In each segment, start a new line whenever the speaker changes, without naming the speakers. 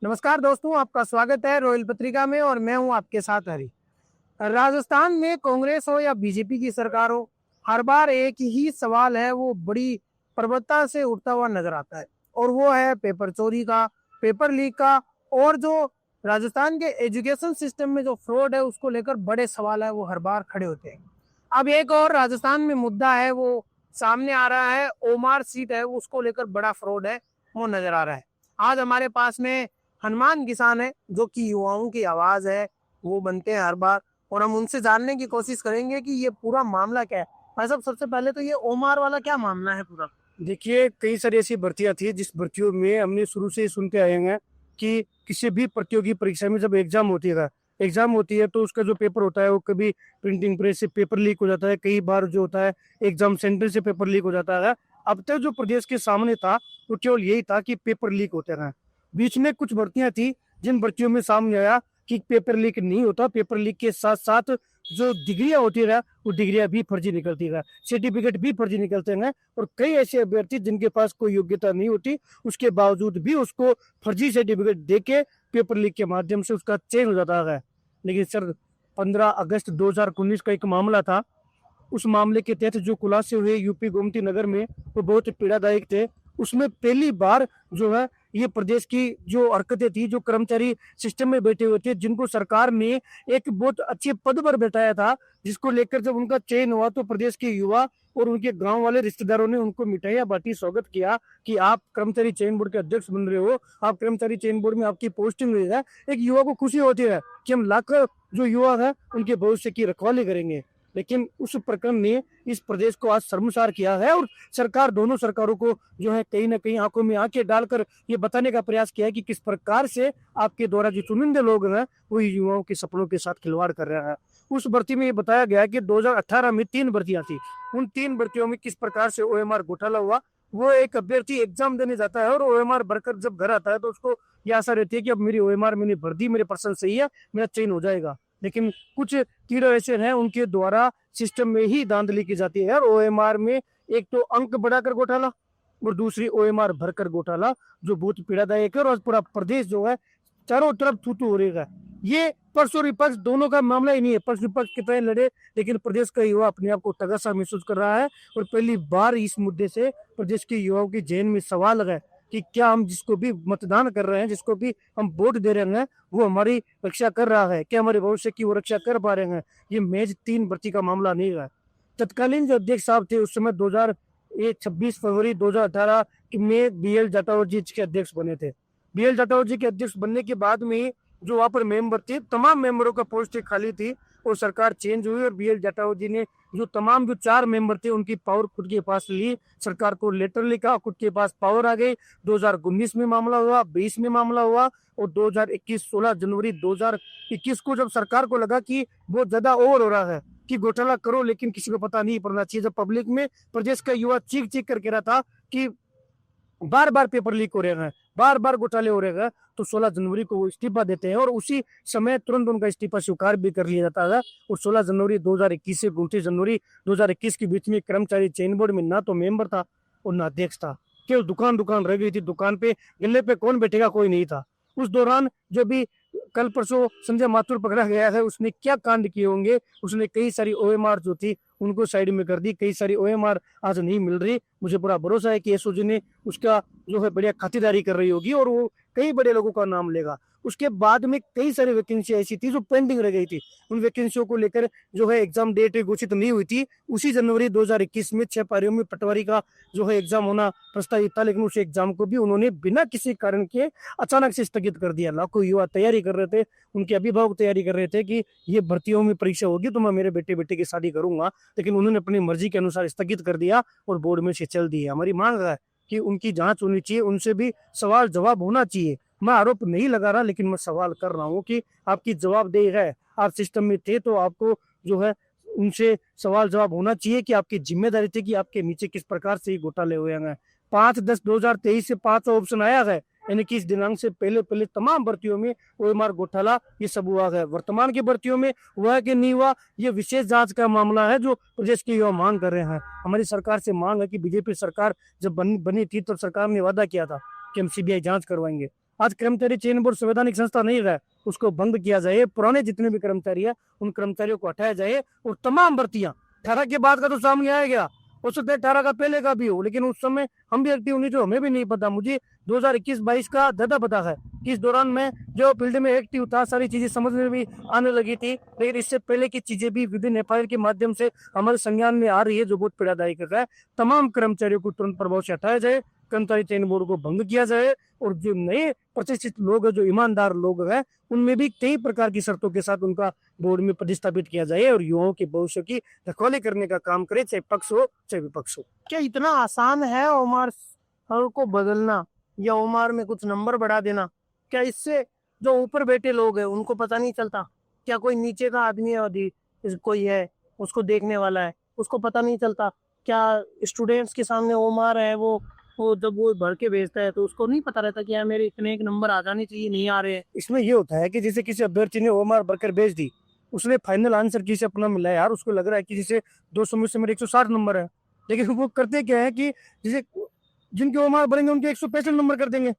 नमस्कार दोस्तों, आपका स्वागत है रॉयल पत्रिका में और मैं हूं आपके साथ हरी। राजस्थान में कांग्रेस हो या बीजेपी की सरकार हो, हर बार एक ही सवाल है, वो बड़ी प्रबलता से उठता हुआ नजर आता है और वो है पेपर चोरी का, पेपर लीक का। और जो राजस्थान के एजुकेशन सिस्टम में जो फ्रॉड है उसको लेकर बड़े सवाल है, वो हर बार खड़े होते हैं। अब एक और राजस्थान में मुद्दा है, वो सामने आ रहा है, ओमार सीट है, उसको लेकर बड़ा फ्रॉड है, वो नजर आ रहा है। आज हमारे पास में हनुमान किसान है, जो कि युवाओं की आवाज है, वो बनते हैं हर बार। और हम उनसे जानने की कोशिश करेंगे कि ये पूरा मामला क्या है। भाई साहब, सबसे पहले तो ये ओमार वाला क्या मामला है पूरा?
देखिए, कई सारी ऐसी भर्तियां थी जिस भर्तियों में हमने शुरू से ही सुनते आए हैं कि किसी भी प्रतियोगी परीक्षा में जब एग्जाम होती है तो उसका जो पेपर होता है वो कभी प्रिंटिंग प्रेस से पेपर लीक हो जाता है, कई बार जो होता है एग्जाम सेंटर से पेपर लीक हो जाता है। अब तक जो प्रदेश के सामने था वो केवल यही था कि पेपर लीक होते रहे। बीच में कुछ भर्तियां थी जिन भर्तियों में सामने आया कि पेपर लीक नहीं होता, पेपर लीक के साथ साथ जो डिग्रियां होती है वो डिग्रियां भी फर्जी निकलती है, सर्टिफिकेट भी फर्जी निकलते हैं। और कई ऐसे अभ्यर्थी जिनके पास कोई योग्यता नहीं होती, उसके बावजूद भी उसको फर्जी सर्टिफिकेट देके पेपर लीक के माध्यम से उसका चयन हो जाता है। लेकिन सर, 15 अगस्त 2019 का एक मामला था। उस मामले के तहत जो खुलासे हुए यूपी गोमती नगर में, वो बहुत पीड़ादायक थे। उसमें पहली बार जो है ये प्रदेश की जो हरकतें थी, जो कर्मचारी सिस्टम में बैठे हुए थे, जिनको सरकार ने एक बहुत अच्छे पद पर बैठाया था, जिसको लेकर जब उनका चयन हुआ तो प्रदेश के युवा और उनके गांव वाले रिश्तेदारों ने उनको मिठाइयां बांटी, स्वागत किया कि आप कर्मचारी चयन बोर्ड के अध्यक्ष बन रहे हो, आप कर्मचारी चयन बोर्ड में आपकी पोस्टिंग हुई है। एक युवा को खुशी होती है कि हम लाखों जो युवा है उनके भविष्य की रखवाली करेंगे। लेकिन उस प्रकरण ने इस प्रदेश को आज शर्मसार किया है और सरकार, दोनों सरकारों को जो है कहीं ना कहीं आंखों में आंखें डालकर ये बताने का प्रयास किया है कि किस प्रकार से आपके द्वारा जो चुनिंदे लोग हैं वो युवाओं के सपनों के साथ खिलवाड़ कर रहे हैं। उस भर्ती में ये बताया गया कि 2018 में 3 भर्तियां थी। उन 3 भर्तियों में किस प्रकार से ओएमआर घोटाला हुआ। वो एक अभ्यर्थी एग्जाम देने जाता है और ओएमआर भरकर जब घर आता है तो उसको ये आशा रहती है कि अब मेरी ओएमआर मैंने भर दी, मेरे पर्सन सही है, मेरा चयन हो जाएगा। लेकिन कुछ कीड़े ऐसे हैं, उनके द्वारा सिस्टम में ही धांधली की जाती है और ओएमआर में एक तो अंक बढ़ाकर घोटाला और दूसरी ओएमआर भरकर घोटाला, जो बहुत पीड़ादायक है। और आज पूरा प्रदेश जो है चारों तरफ थू थू हो रही है। ये पक्ष और विपक्ष दोनों का मामला ही नहीं है, पक्ष विपक्ष कितने लड़े, लेकिन प्रदेश का युवा अपने आप को तगड़ा महसूस कर रहा है। और पहली बार इस मुद्दे से प्रदेश के युवाओं की जेन में सवाल लगा कि क्या हम जिसको भी मतदान कर रहे हैं, जिसको भी हम वोट दे रहे हैं, वो हमारी रक्षा कर रहा है, क्या हमारे भविष्य की वो रक्षा कर पा रहे हैं। ये मैच 3 भर्ती का मामला नहीं है। तत्कालीन जो अध्यक्ष साहब थे उस समय 26 फरवरी 2018 में बीएल जाटावर जी के अध्यक्ष बने थे। बीएल जाटावर जी के अध्यक्ष बनने के बाद में जो वहां पर मेंबर थे, तमाम मेंबरों का पोस्ट खाली थी और सरकार चेंज हुई और बीएल जाटावर जी ने जो तमाम जो 4 मेंबर थे उनकी पावर खुद के पास ली, सरकार को लेटर लिखा, खुद के पास पावर आ गई। 2019 में मामला हुआ, 20 में मामला हुआ और 2021 16 जनवरी 2021 को जब सरकार को लगा कि बहुत ज्यादा ओवर हो रहा है, कि घोटाला करो लेकिन किसी को पता नहीं पड़ना चाहिए, जब पब्लिक में प्रदेश का युवा चीख चीख कर कह रहा था कि बार बार पेपर लीक हो रहे हैं, बार बार घोटाले हो रहे हैं, तो 16 जनवरी को वो इस्तीफा देते हैं और उसी समय तुरंत उनका इस्तीफा स्वीकार भी कर लिया जाता है। और 16 जनवरी 2021 से 29 जनवरी 2021 के बीच में कर्मचारी चयन बोर्ड में ना तो मेंबर था और ना अध्यक्ष था, केवल दुकान दुकान रह गई थी। दुकान पे गले पे कौन बैठेगा, कोई नहीं था। उस दौरान जो भी कल परसों संजय माथुर पकड़ा गया है, उसने क्या कांड किए होंगे। उसने कई सारी ओएमआर जो थी उनको साइड में कर दी, कई सारी ओएमआर आज नहीं मिल रही। मुझे पूरा भरोसा है कि एसओजी ने उसका जो है बढ़िया खातिरदारी कर रही होगी और वो कई बड़े लोगों का नाम लेगा। उसके बाद में कई सारी वैकेंसी ऐसी थी जो पेंडिंग रह गई थी, उन वैकेंसियों को लेकर जो है एग्जाम डेट घोषित नहीं हुई थी। उसी जनवरी 2021 में 6 पारियों में पटवारी का जो है एग्जाम होना प्रस्तावित था, लेकिन उस एग्जाम को भी उन्होंने बिना किसी कारण के अचानक से स्थगित कर दिया। लाखों युवा तैयारी कर रहे थे, उनके अभिभावक तैयारी कर रहे थे कि ये भर्तियों में परीक्षा होगी तो मैं मेरे बेटे बेटे की शादी करूंगा, लेकिन उन्होंने अपनी मर्जी के अनुसार स्थगित कर दिया और बोर्ड में से चल दिया। हमारी मांग है कि उनकी जांच होनी चाहिए, उनसे भी सवाल जवाब होना चाहिए। मैं आरोप नहीं लगा रहा, लेकिन मैं सवाल कर रहा हूँ कि आपकी जवाबदेही है, आप सिस्टम में थे तो आपको जो है उनसे सवाल जवाब होना चाहिए कि आपकी जिम्मेदारी थी कि आपके नीचे किस प्रकार से घोटाले हुए हैं। 5/10/2023 से 5 ऑप्शन आया है, यानी कि इस दिनांक से पहले पहले तमाम भर्तियों में ओएमआर घोटाला ये सब हुआ है। वर्तमान की भर्तियों में हुआ है कि नहीं हुआ, ये विशेष जांच का मामला है जो प्रदेश के युवा मांग कर रहे हैं। हमारी सरकार से मांग है कि बीजेपी सरकार जब बनी थी तो सरकार ने वादा किया था कि हम सीबीआई जांच करवाएंगे। आज कर्मचारी चयन बोर्ड संवैधानिक संस्था नहीं रहा, उसको भंग किया जाए, पुराने जितने भी कर्मचारी है उन कर्मचारियों को हटाया जाए और तमाम भर्तियां 18 के बाद का तो सामने आएगा, हो सकता है 18 का पहले का भी हो, लेकिन उस समय हम भी एक्टिव नहीं थे, हमें भी नहीं पता। मुझे 2021-22 का ज्यादा पता है कि इस दौरान मैं जो फील्ड में एक्टिव था सारी चीजें समझ में भी आने लगी थी, लेकिन इससे पहले की चीजें भी विभिन्न एफआईआर के माध्यम से हमारे संज्ञान में आ रही है, जो बहुत पीड़ादायक है। तमाम कर्मचारियों को तुरंत प्रभाव से हटाया जाए, कर्मचारी चयन बोर्ड को भंग किया जाए और जो नए प्रतिष्ठित लोग हैं, जो ईमानदार लोग हैं, उनमें भी कई प्रकार की शर्तों के साथ उनका बोर्ड में प्रतिस्थापित किया जाए और युवाओं के भविष्य की रखवाली करने का काम करे, चाहे पक्ष हो चाहे विपक्ष हो।
क्या इतना आसान है ओमार सर को बदलना या ओमार में कुछ नंबर बढ़ा देना? क्या इससे जो ऊपर बैठे लोग हैं उनको पता नहीं चलता? क्या कोई नीचे का आदमी है, कोई है उसको देखने वाला है, उसको पता नहीं चलता? क्या स्टूडेंट्स के सामने ओमार है, वो जब वो भर के भेजता है तो उसको नहीं पता रहता कि यार मेरे इतने एक नंबर आ जाने चाहिए, नहीं आ रहे हैं?
इसमें ये होता है कि जैसे किसी अभ्यर्थी ने ओमार भरकर भेज दी, उसने फाइनल आंसर की से अपना मिला यार, उसको लग रहा है कि जैसे 200 में से मेरे 160 नंबर है, लेकिन वो करते क्या है कि जैसे जिनके ओमार भरेंगे उनके 165 नंबर कर देंगे,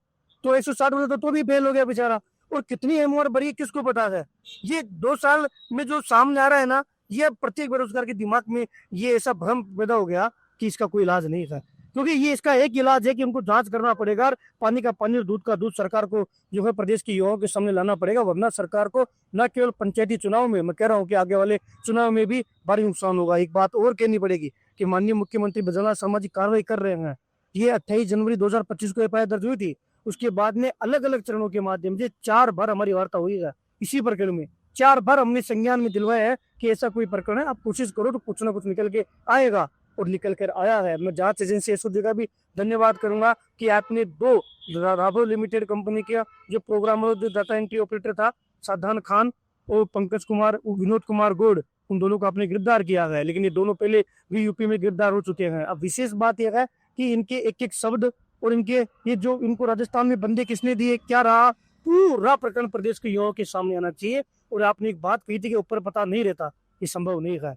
तो 160 वाले तो भी फेल हो गया बेचारा। और कितनी ओमार भरी किसको पता है? ये 2 साल में जो सामने आ रहा है ना, ये प्रत्येक बेरोजगार के दिमाग में ये ऐसा भ्रम पैदा हो गया कि इसका कोई इलाज नहीं था, क्योंकि ये इसका एक इलाज है कि उनको जांच करना पड़ेगा और पानी का पानी और दूध का दूध सरकार को जो है प्रदेश के युवाओं के सामने लाना पड़ेगा, वरना सरकार को न केवल पंचायती चुनाव में, मैं कह रहा हूँ कि आगे वाले चुनाव में भी भारी नुकसान होगा। एक बात और कहनी पड़ेगी कि माननीय मुख्यमंत्री बजरंग सामाजिक कार्रवाई कर रहे हैं। ये 28 जनवरी 2025 को एफआईआर दर्ज हुई थी, उसके बाद में अलग अलग चरणों के माध्यम से 4 बार हमारी वार्ता हुई है इसी प्रकरण में। 4 बार हमने संज्ञान में दिलवाया है कि ऐसा कोई प्रकरण है, आप कोशिश करो तो कुछ ना कुछ निकल के आएगा, और निकल कर आया है। मैं जांच एजेंसी एसओजी का भी धन्यवाद करूंगा कि आपने 2 राबो लिमिटेड कंपनी का जो प्रोग्रामर, जो डाटा एंट्री ऑपरेटर था साधान खान और पंकज कुमार, विनोद कुमार गौड़, उन दोनों को आपने गिरफ्तार किया है, लेकिन ये दोनों पहले भी यूपी में गिरफ्तार हो चुके हैं। अब विशेष बात यह है कि इनके एक एक शब्द और इनके ये जो इनको राजस्थान में बंदे किसने दिए, क्या रहा, पूरा प्रकरण प्रदेश के युवाओं के सामने आना चाहिए। और आपने एक बात कही थी कि ऊपर पता नहीं रहता, ये संभव नहीं है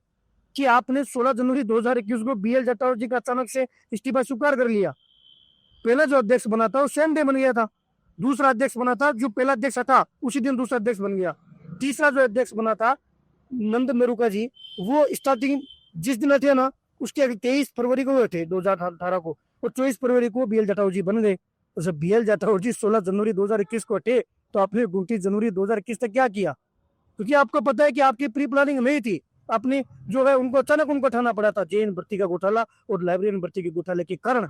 कि आपने 16 जनवरी 2021 को बीएल जटाऊ जी का अचानक से इस्तीफा स्वीकार कर लिया। पहला जो अध्यक्ष बना था वो सेम डे बन गया था, दूसरा अध्यक्ष बना था जो पहला अध्यक्ष था उसी दिन दूसरा अध्यक्ष बन गया, तीसरा जो अध्यक्ष बना था नंद मेरुका जी, वो स्टार्टिंग जिस दिन थे ना उसके 23 फरवरी को हुए थे 2018 को, और 24 फरवरी को बीएल जटाऊ जी बन गए। तो जब बीएल जटाऊ जी 16 जनवरी 2021 को हटे तो आपने 29 जनवरी 2021 तक क्या किया? क्योंकि आपको पता है कि आपकी प्री प्लानिंग नहीं थी, आपने जो है उनको अचानक उनको हटाना पड़ा था, जेएन भर्ती का घोटाला और लाइब्रेरियन भर्ती के घोटाले के कारण।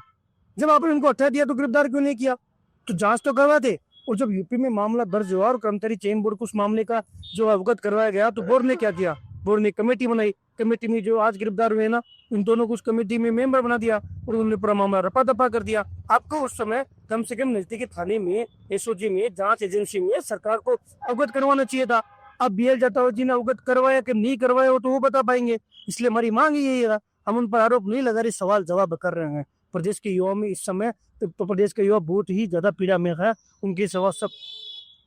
जब आपने उनको हटा दिया तो गिरफ्तार क्यों नहीं किया? तो जांच तो करवाते। और जब यूपी में मामला दर्ज हुआ और कर्मचारी चयन बोर्ड को उस मामले का जो अवगत करवाया गया, तो बोर्ड ने क्या किया? बोर्ड ने कमेटी बनाई, कमेटी में जो आज गिरफ्तार हुए ना, इन दोनों को उस कमेटी में मेंबर बना दिया और उन्होंने पूरा मामला रपा दफा कर दिया। आपको उस समय कम से कम नजदीकी थाने में, एसओजी में, जांच एजेंसी में सरकार को अवगत करवाना चाहिए था। अब बीएल जटाऊ जी ने अवगत करवाया कि नहीं करवाया हो तो वो बता पाएंगे, इसलिए हमारी मांग यही है। हम उन पर आरोप नहीं लगा रहे, सवाल जवाब कर रहे हैं। प्रदेश के युवाओं में इस समय तो प्रदेश के युवा बहुत ही ज्यादा पीड़ा में है, उनके सवाल सब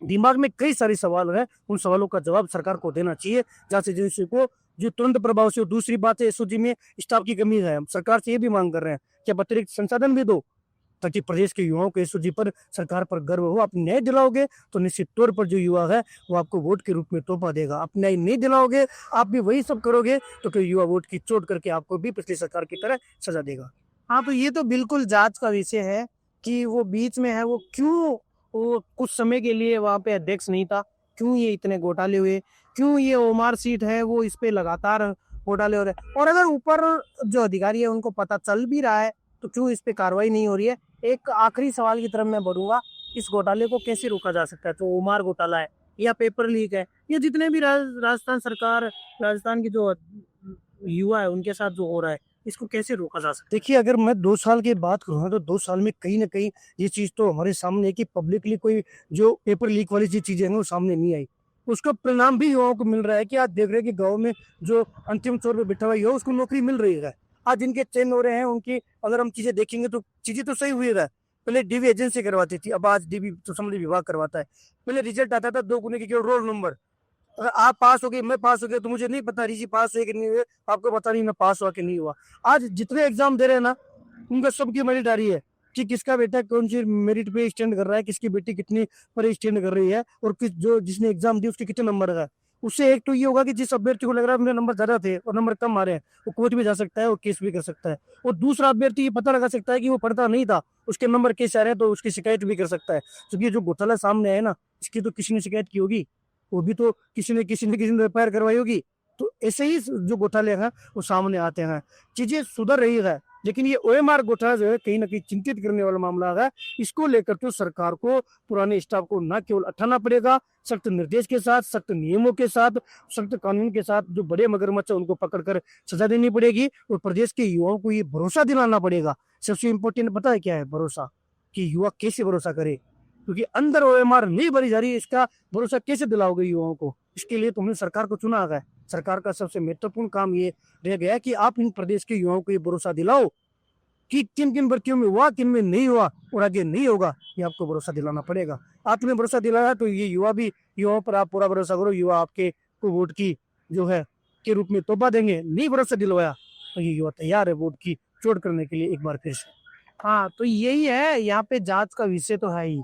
दिमाग में कई सारे सवाल है, उन सवालों का जवाब सरकार को देना चाहिए, जांच एजेंसी को, जो तुरंत प्रभाव से। दूसरी बात है एसओजी में स्टाफ की कमी है, हम सरकार से ये भी मांग कर रहे हैं कि आप अतिरिक्त संसाधन भी दो ताकि प्रदेश के युवाओं को एसओजी पर, सरकार पर गर्व हो। आप न्याय दिलाओगे तो निश्चित तौर पर जो युवा है वो आपको वोट के रूप में तोहफा देगा। आप न्याय नहीं दिलाओगे, आप भी वही सब करोगे तो फिर युवा वोट की चोट करके आपको भी पिछली सरकार की तरह सजा देगा।
हाँ, तो ये तो बिल्कुल जांच का विषय है कि वो बीच में है, वो क्यों वो कुछ समय के लिए वहां पे अध्यक्ष नहीं था, क्यों ये इतने घोटाले हुए, क्यों ये ओमार सीट है वो इस पे लगातार घोटाले हो रहे हैं, और अगर ऊपर जो अधिकारी है उनको पता चल भी रहा है तो क्यों इस पे कार्रवाई नहीं हो रही है? एक आखिरी सवाल की तरफ मैं बढ़ूंगा, इस घोटाले को कैसे रोका जा सकता है? तो ओमार घोटाला है या पेपर लीक है या जितने भी राजस्थान सरकार, राजस्थान की जो युवा है उनके साथ जो हो रहा है, इसको कैसे रोका जा सकता है?
देखिए, अगर मैं 2 साल की बात करूँ तो 2 साल में कहीं ना कहीं ये चीज तो हमारे सामने है कि पब्लिकली कोई जो पेपर लीक वाली जो चीजें हैं वो सामने नहीं आई। उसका परिणाम भी युवाओं को मिल रहा है कि आज देख रहे हैं कि गाँव में जो अंतिम चौर पे बिठा हुआ युवा उसको नौकरी मिल रही है। आज जिनके चयन हो रहे हैं उनकी अगर हम चीजें देखेंगे तो चीजें तो सही हुई है। पहले डीवी एजेंसी करवाती थी, अब आज डीवी तो समझ विभाग करवाता है। पहले रिजल्ट आता था 2 गुने की केवल रोल नंबर, अगर आप पास हो गए, मैं पास हो गया, तो मुझे नहीं पता रीजी पास हुए कि नहीं हुए, आपको पता नहीं मैं पास हुआ कि नहीं हुआ। आज जितने एग्जाम दे रहे हैं ना उनका सबकी मेरिट आ रही है, कि किसका बेटा कौन सी मेरिट पे स्टैंड कर रहा है, किसकी बेटी कितनी पर स्टैंड कर रही है, और किस जो जिसने एग्जाम दी उसके कितने नंबर है। उससे एक तो ये होगा कि जिस अभ्यर्थी को लग रहा है मेरे नंबर ज्यादा थे और नंबर कम आ रहे हैं, वो कोर्ट भी जा सकता है और केस भी कर सकता है। और दूसरा अभ्यर्थी ये पता लगा सकता है कि वो पढ़ता नहीं था, उसके नंबर कैसे आ रहे हैं, तो उसकी शिकायत भी कर सकता है। क्योंकि जो घोटाला सामने है ना, इसकी तो किसी ने शिकायत की होगी, वो भी तो किसी ने एफआईआर करवाई होगी। तो ऐसे ही जो घोटाले हैं वो सामने आते हैं। चीजें सुधर रही है, लेकिन ये ओएमआर घोटाला जो है कहीं ना कहीं चिंतित करने वाला मामला है। इसको लेकर तो सरकार को पुराने स्टाफ को न केवल हटाना पड़ेगा, सख्त निर्देश के साथ, सख्त नियमों के साथ, सख्त कानून के साथ, जो बड़े मगरमच्छ है उनको पकड़कर सजा देनी पड़ेगी, और प्रदेश के युवाओं को ये भरोसा दिलाना पड़ेगा। सबसे इम्पोर्टेंट पता है क्या है? भरोसा। कि युवा कैसे भरोसा करे, क्योंकि अंदर ओएमआर नहीं भरी जा रही, इसका भरोसा कैसे दिलाओगे युवाओं को? इसके लिए तुमने सरकार को चुना है। सरकार का सबसे महत्वपूर्ण काम ये रह गया कि आप इन प्रदेश के युवाओं को ये भरोसा दिलाओ कि किन किन भर्तियों में हुआ, किन में नहीं हुआ, और आगे नहीं होगा, ये आपको भरोसा दिलाना पड़ेगा। आपने भरोसा दिलाया तो ये युवा भी, युवाओं पर आप पूरा भरोसा करो, युवा आपके को वोट की जो है के रूप में तोहफा देंगे। नहीं भरोसा दिलवाया तो ये युवा तैयार है वोट की चोट करने के लिए एक बार फिर से।
हाँ, तो यही है, यहाँ पे जांच का विषय तो है ही।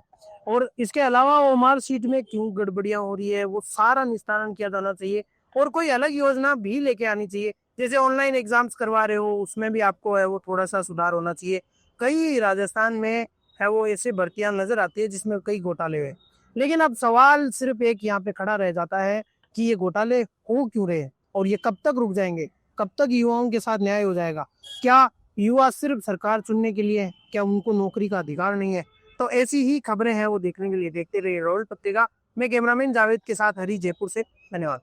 और इसके अलावा ओमार सीट में क्यों गड़बड़ियां हो रही है वो सारा निस्तारण किया जाना चाहिए, और कोई अलग योजना भी लेके आनी चाहिए। जैसे ऑनलाइन एग्जाम्स करवा रहे हो, उसमें भी आपको है वो थोड़ा सा सुधार होना चाहिए। कई राजस्थान में है वो ऐसे भर्तियां नजर आती है जिसमें कई घोटाले हुए। लेकिन अब सवाल सिर्फ एक यहाँ पे खड़ा रह जाता है कि ये घोटाले हो क्यों रहे हैं, और ये कब तक रुक जाएंगे, कब तक युवाओं के साथ न्याय हो जाएगा? क्या युवा सिर्फ सरकार चुनने के लिए है? क्या उनको नौकरी का अधिकार नहीं है? तो ऐसी ही खबरें हैं वो देखने के लिए देखते रहिए रोल पत्रिका। मैं कैमरामैन जावेद के साथ हरी, जयपुर से। धन्यवाद।